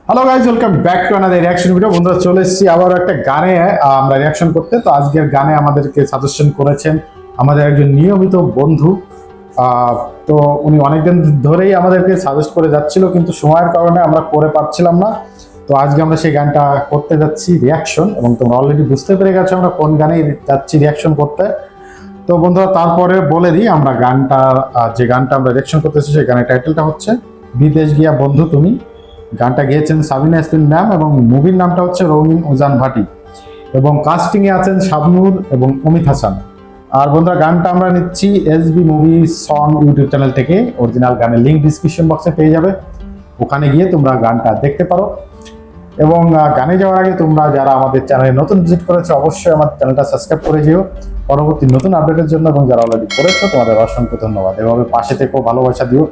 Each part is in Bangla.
Hello guys, welcome back to another reaction video. বন্ধুরা, চলে এসেছি আবার একটা গানে আমরা রিঅ্যাকশন করতে। তো আজকের গানে আমাদেরকে সাজেশন করেছেন আমাদের একজন নিয়মিত বন্ধু। তো উনি অনেকদিন ধরেই আমাদেরকে সাজেস্ট করে যাচ্ছিল, কিন্তু সময়ের কারণে আমরা করে পারছিলাম না। তো আজকে আমরা সেই গানটা করতে যাচ্ছি রিঅ্যাকশন, এবং তোমরা অলরেডি বুঝতে পেরে গেছো আমরা কোন গানে যাচ্ছি রিঅ্যাকশন করতে। তো বন্ধুরা, তারপরে বলে দিই আমরা গানটা, যে গানটা আমরা রিঅ্যাকশন করতেছি সেই গানের টাইটেলটা হচ্ছে বিদেশ গিয়া বন্ধু তুমি। গানটা গেয়েছেন সাবিনা ইয়াসমিন ম্যাম, এবং মুভির নামটা হচ্ছে রঙিন উজান ভাটি, এবং কাস্টিং এ আছেন শাবনূর এবং অমিত হাসান। আর বন্ধুরা, গানটা আমরা নিচ্ছি SB movie song YouTube channel থেকে। অরিজিনাল গানের লিঙ্ক ডিসক্রিপশন বক্সে পেয়ে যাবে, ওখানে গিয়ে তোমরা গানটা দেখতে পারো। এবং গানে যাওয়ার আগে তোমরা যারা আমাদের চ্যানেলে নতুন ভিজিট করেছো, অবশ্যই আমার চ্যানেলটা সাবস্ক্রাইব করে যেও পরবর্তী নতুন আপডেটের জন্য। এবং যারা অলরেডি করেছো তোমাদের অসংখ্য ধন্যবাদ। এভাবে পাশে থেকেও ভালোবাসা দিও।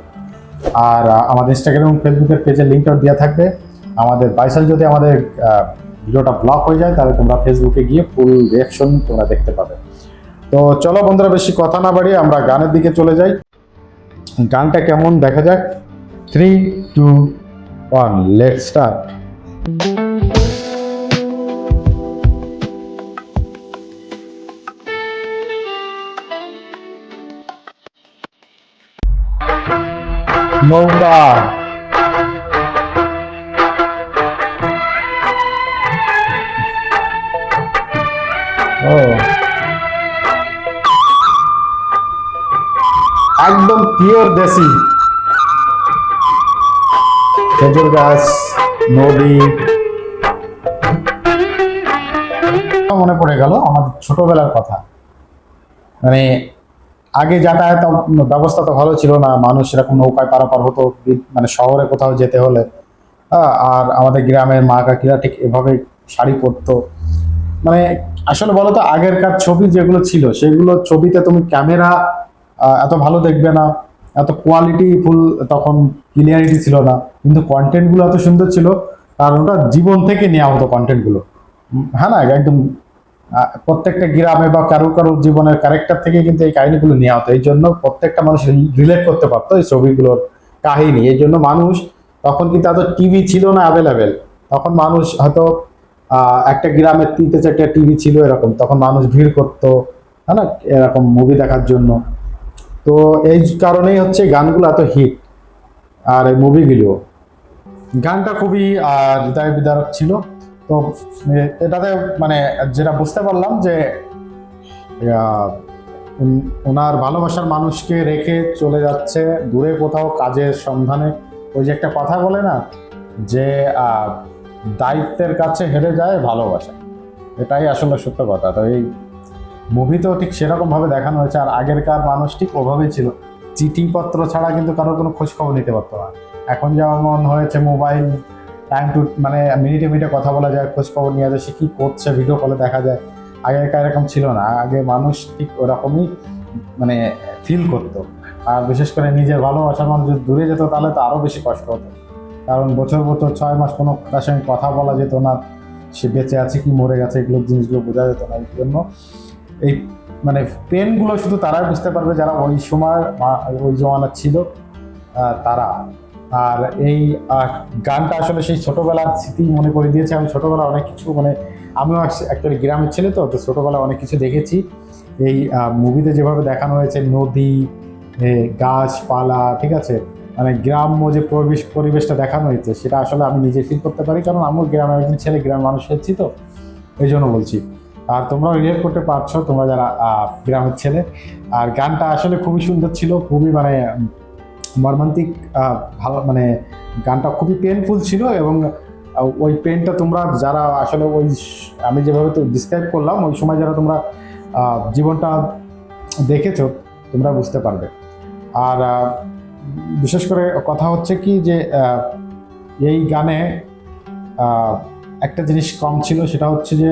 আর আমাদের ইনস্টাগ্রাম এবং ফেসবুকের পেজের লিঙ্কটাও দেওয়া থাকবে। আমাদের বাইসাল যদি আমাদের ভিডিওটা ব্লক হয়ে যায়, তাহলে তোমরা ফেসবুকে গিয়ে ফুল রিঅ্যাকশন তোমরা দেখতে পাবে। তো চলো বন্ধুরা, বেশি কথা না বাড়িয়ে আমরা গানের দিকে চলে যাই। গানটা কেমন দেখা যাক। 3, 2, 1, লেটস স্টার্ট। নৌকা। ও, একদম পিওর দেশি। খেজুর গাছ, নদী। মনে পড়ে গেল আমাদের ছোটবেলার কথা। মানে আগে যাতায়াত ব্যবস্থা তো ভালো ছিল না, মানুষ এরকম নৌকায় পারাপার হতো মানে শহরে কোথাও যেতে হলে। আর আমাদের গ্রামের মা কাকিরা ঠিক এভাবে শাড়ি পরতো। মানে আসলে বলতো, আগেরকার ছবি যেগুলো ছিল সেগুলো ছবিতে তুমি ক্যামেরা এত ভালো দেখবে না, এত কোয়ালিটি ফুল, তখন ক্লিয়ারিটি ছিল না, কিন্তু কন্টেন্টগুলো এত সুন্দর ছিল। কারণ ওটা জীবন থেকে নেওয়া হতো কন্টেন্টগুলো। হ্যাঁ না, একদম প্রত্যেকটা গ্রামে বা কারো কারো জীবনের ক্যারেক্টার থেকে কিন্তু এই কাহিনীগুলো নেওয়া হতো। এই জন্য প্রত্যেকটা মানুষ রিলেট করতে পারতো এই ছবিগুলোর কাহিনী। এই জন্য মানুষ, তখন কিন্তু এত টিভি ছিল না অ্যাভেলেবেল। তখন মানুষ হয়তো একটা গ্রামের 3-4টা টিভি ছিল এরকম, তখন মানুষ ভিড় করতো, হ্যাঁ না, এরকম মুভি দেখার জন্য। তো এই কারণেই হচ্ছে গানগুলো এত হিট। আর এই মুভিগুলো, গানটা খুবই হৃদয় বিদারক ছিল। তো এটাতে মানে যেটা বুঝতে পারলাম যে ওনার ভালোবাসার মানুষকে রেখে চলে যাচ্ছে দূরে কোথাও কাজের সন্ধানে। ওই যে একটা কথা বলে না, যে দায়িত্বের কাছে হেরে যায় ভালোবাসা। এটাই আসলে সত্য কথা। তো এই মুভিতেও ঠিক সেরকম ভাবে দেখানো হয়েছে। আর আগেরকার মানুষ ঠিক ওভাবেই ছিল, চিঠিপত্র ছাড়া কিন্তু কারোর কোনো খোঁজ খবর নিতে পারতো না। এখন যেমন হয়েছে মোবাইল, টাইম টু মানে মিনিটে মিনিটে কথা বলা যায়, খোঁজ খবর নেওয়া যায়, সে কী করছে ভিডিও কলে দেখা যায়। আগেকার এরকম ছিল না। আগে মানুষ ঠিক ওরকমই মানে ফিল করতো। আর বিশেষ করে নিজের ভালোবাসার মানুষ যদি দূরে যেত, তাহলে তো আরও বেশি কষ্ট হতো। কারণ বছর বছর 6 মাস কোনো তার সঙ্গে কথা বলা যেত না, সে বেঁচে আছে কি মরে গেছে এগুলো জিনিসগুলো বোঝা যেত না। এই জন্য এই মানে পেনগুলো শুধু তারাই বুঝতে পারবে যারা ওই সময় ওই জমানা ছিল, তারা। আর এই গানটা আসলে সেই ছোটবেলার স্মৃতি মনে করে দিয়েছে। আমি ছোটবেলা অনেক কিছু মানে, আমিও অ্যাকচুয়ালি গ্রামের ছেলে, তো ছোটবেলায় অনেক কিছু দেখেছি। এই মুভিতে যেভাবে দেখানো হয়েছে, নদী, গাছপালা, ঠিক আছে, মানে গ্রাম্য যে পরিবেশটা দেখানো হয়েছে, সেটা আসলে আমি নিজে ফিল করতে পারি। কারণ আমিও গ্রামের একজন ছেলে, গ্রামের মানুষ হচ্ছি, তো এই জন্য বলছি। আর তোমরাও রিলেট করতে পারছো, তোমরা যারা গ্রামের ছেলে। আর গানটা আসলে খুবই সুন্দর ছিল, খুবই মানে মর্মান্তিক, ভালো মানে গানটা খুবই পেনফুল ছিল। এবং ওই পেনটা তোমরা যারা আসলে ওই আমি যেভাবে তো ডিসক্রাইব করলাম, ওই সময় যারা তোমরা জীবনটা দেখেছো, তোমরা বুঝতে পারবে। আর বিশেষ করে কথা হচ্ছে কি, যে এই গানে একটা জিনিস কম ছিল, সেটা হচ্ছে যে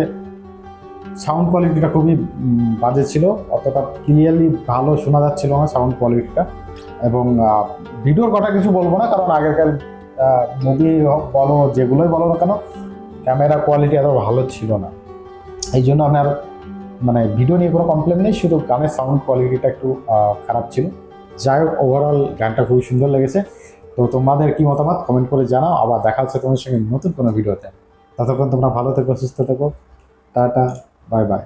সাউন্ড কোয়ালিটিটা খুবই বাজে ছিল। অতটা ক্লিয়ারলি ভালো শোনা যাচ্ছিল না সাউন্ড কোয়ালিটিটা। এবং ভিডিওর কথা কিছু বলবো না, কারণ আগেরকার মুভি বলো, যেগুলোই বলো না কেন, ক্যামেরা কোয়ালিটি এত ভালো ছিল না। এই জন্য আপনার মানে ভিডিও নিয়ে কোনো কমপ্লেন নেই, শুধু গানের সাউন্ড কোয়ালিটিটা একটু খারাপ ছিল। যাই হোক, ওভারঅল গানটা খুবই সুন্দর লেগেছে। তো তো তোমাদের কি মতামত কমেন্ট করে জানাও। আবার দেখা হচ্ছে তোমাদের সঙ্গে নতুন কোনো ভিডিওতে। ততক্ষণ তোমরা ভালো থেকো, সুস্থ থেকো। Tata, bye bye.